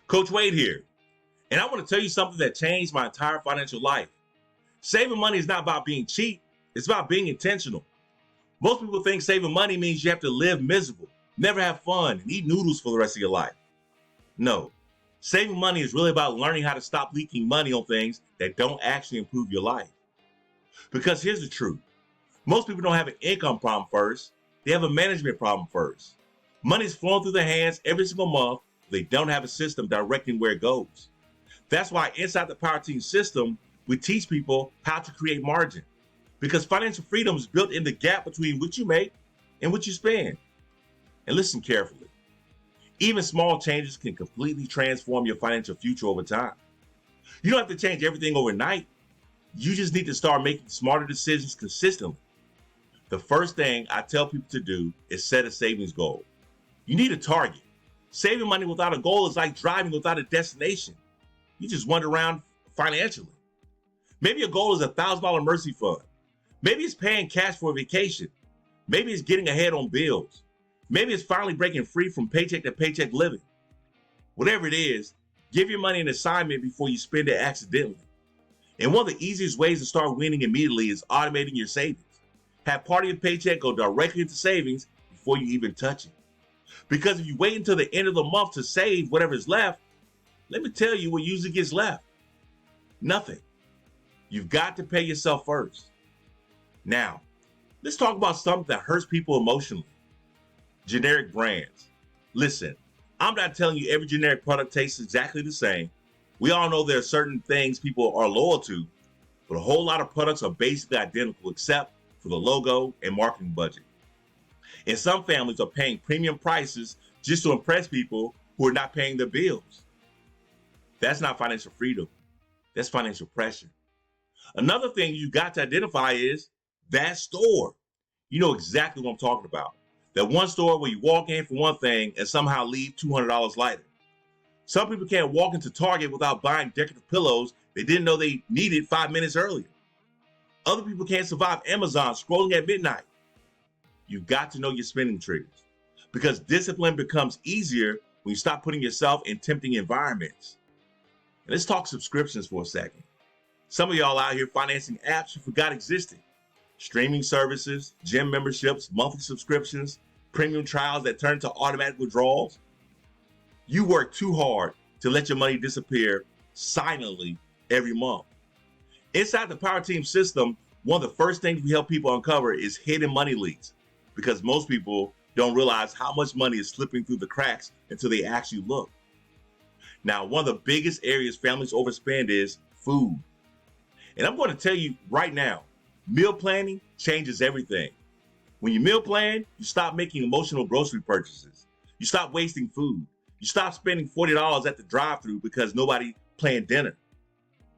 Coach Wade here, and I want to tell you something that changed my entire financial life. Saving money is not about being cheap, it's about being intentional. Most people think saving money means you have to live miserable, never have fun, and eat noodles for the rest of your life. No, saving money is really about learning how to stop leaking money on things that don't actually improve your life. Because here's the truth. Most people don't have an income problem first, they have a management problem first. Money is flowing through their hands every single month, but they don't have a system directing where it goes. That's why inside the Power Team system, we teach people how to create margin. Because financial freedom is built in the gap between what you make and what you spend. And listen carefully. Even small changes can completely transform your financial future over time. You don't have to change everything overnight. You just need to start making smarter decisions consistently. The first thing I tell people to do is set a savings goal. You need a target. Saving money without a goal is like driving without a destination. You just wander around financially. Maybe your goal is a $1,000 mercy fund. Maybe it's paying cash for a vacation. Maybe it's getting ahead on bills. Maybe it's finally breaking free from paycheck to paycheck living. Whatever it is, give your money an assignment before you spend it accidentally. And one of the easiest ways to start winning immediately is automating your savings. Have part of your paycheck go directly into savings before you even touch it. Because if you wait until the end of the month to save whatever is left, let me tell you what usually gets left. Nothing. You've got to pay yourself first. Now, let's talk about something that hurts people emotionally. Generic brands. Listen, I'm not telling you every generic product tastes exactly the same. We all know there are certain things people are loyal to, but a whole lot of products are basically identical except for the logo and marketing budget. And some families are paying premium prices just to impress people who are not paying their bills. That's not financial freedom. That's financial pressure. Another thing you got to identify is that store. You know exactly what I'm talking about. That one store where you walk in for one thing and somehow leave $200 lighter. Some people can't walk into Target without buying decorative pillows they didn't know they needed 5 minutes earlier. Other people can't survive Amazon scrolling at midnight. You've got to know your spending triggers because discipline becomes easier when you stop putting yourself in tempting environments. And let's talk subscriptions for a second. Some of y'all out here financing apps you forgot existed. Streaming services, gym memberships, monthly subscriptions, premium trials that turn to automatic withdrawals. You work too hard to let your money disappear silently every month. Inside the Power Team system, one of the first things we help people uncover is hidden money leaks because most people don't realize how much money is slipping through the cracks until they actually look. Now, one of the biggest areas families overspend is food. And I'm going to tell you right now, meal planning changes everything. When you meal plan, you stop making emotional grocery purchases. You stop wasting food. You stop spending $40 at the drive-thru because nobody planned dinner.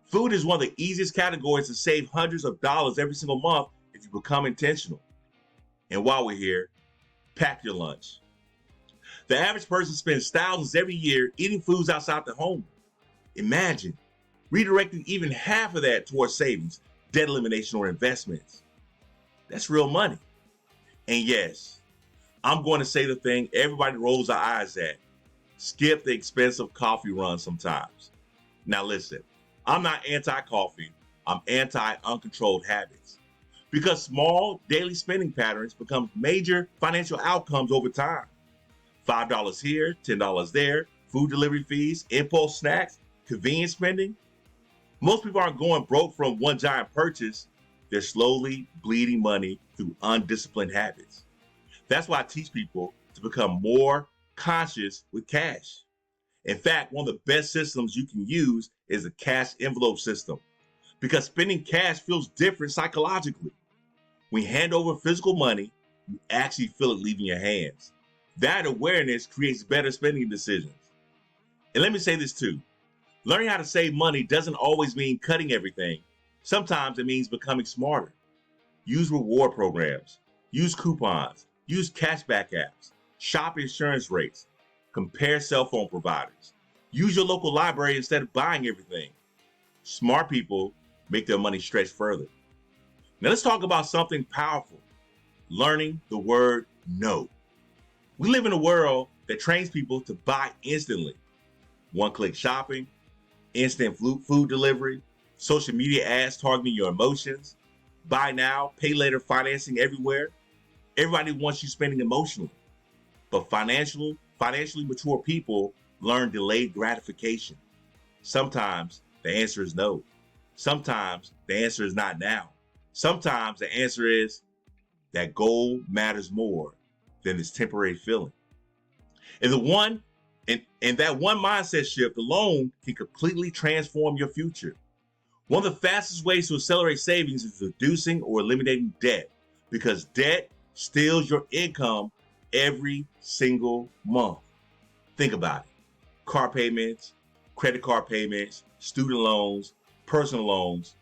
Food is one of the easiest categories to save hundreds of dollars every single month if you become intentional. And while we're here, pack your lunch. The average person spends thousands every year eating foods outside the home. Imagine redirecting even half of that towards savings, debt elimination, or investments. That's real money. And yes, I'm going to say the thing everybody rolls their eyes at. Skip the expensive coffee run sometimes. Now listen, I'm not anti-coffee. I'm anti-uncontrolled habits. Because small daily spending patterns become major financial outcomes over time. $5 here, $10 there, food delivery fees, impulse snacks, convenience spending. Most people aren't going broke from one giant purchase. They're slowly bleeding money through undisciplined habits. That's why I teach people to become more conscious with cash. In fact, one of the best systems you can use is a cash envelope system because spending cash feels different psychologically. When you hand over physical money, you actually feel it leaving your hands. That awareness creates better spending decisions. And let me say this too. Learning how to save money doesn't always mean cutting everything. Sometimes it means becoming smarter. Use reward programs, use coupons, use cashback apps, shop insurance rates, compare cell phone providers. Use your local library instead of buying everything. Smart people make their money stretch further. Now let's talk about something powerful. Learning the word no. We live in a world that trains people to buy instantly. one-click shopping, instant food delivery, social media ads targeting your emotions, buy now, pay later financing everywhere. Everybody wants you spending emotionally, but financially mature people learn delayed gratification. Sometimes the answer is no. Sometimes the answer is not now. Sometimes the answer is that goal matters more than this temporary feeling. And that one mindset shift alone can completely transform your future. One of the fastest ways to accelerate savings is reducing or eliminating debt, because debt steals your income every single month. Think about it. Car payments, credit card payments, student loans, personal loans.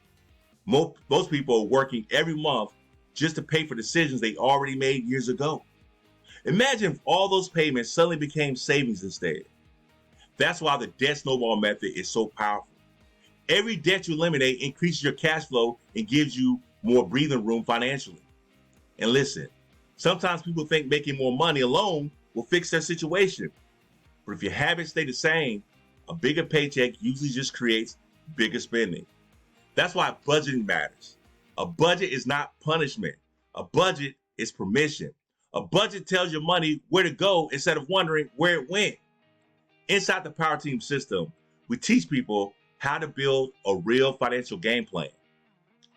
Most people are working every month just to pay for decisions they already made years ago. Imagine if all those payments suddenly became savings instead. That's why the debt snowball method is so powerful. Every debt you eliminate increases your cash flow and gives you more breathing room financially. And listen, sometimes people think making more money alone will fix their situation. But if your habits stay the same, a bigger paycheck usually just creates bigger spending. That's why budgeting matters. A budget is not punishment. A budget is permission. A budget tells your money where to go instead of wondering where it went. Inside the Power Team system, we teach people how to build a real financial game plan.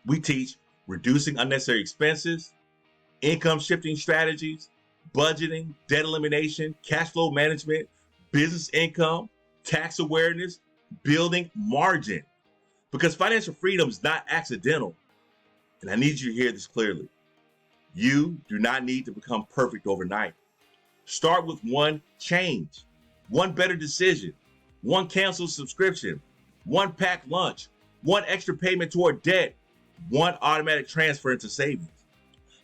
We teach reducing unnecessary expenses, income shifting strategies, budgeting, debt elimination, cash flow management, business income, tax awareness, building margin. Because financial freedom is not accidental. And I need you to hear this clearly. You do not need to become perfect overnight. Start with one change, one better decision, one canceled subscription, one packed lunch, one extra payment toward debt, one automatic transfer into savings.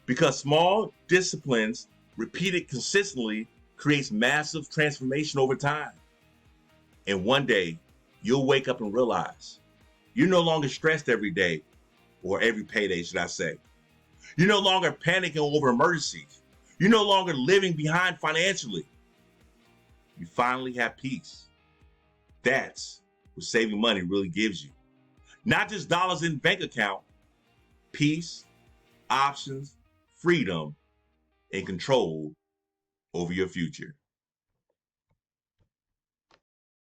Because small disciplines repeated consistently creates massive transformation over time. And one day, you'll wake up and realize you're no longer stressed every day, or every payday, should I say. You're no longer panicking over emergencies. You're no longer living behind financially. You finally have peace. That's what saving money really gives you. Not just dollars in bank account, peace, options, freedom, and control over your future.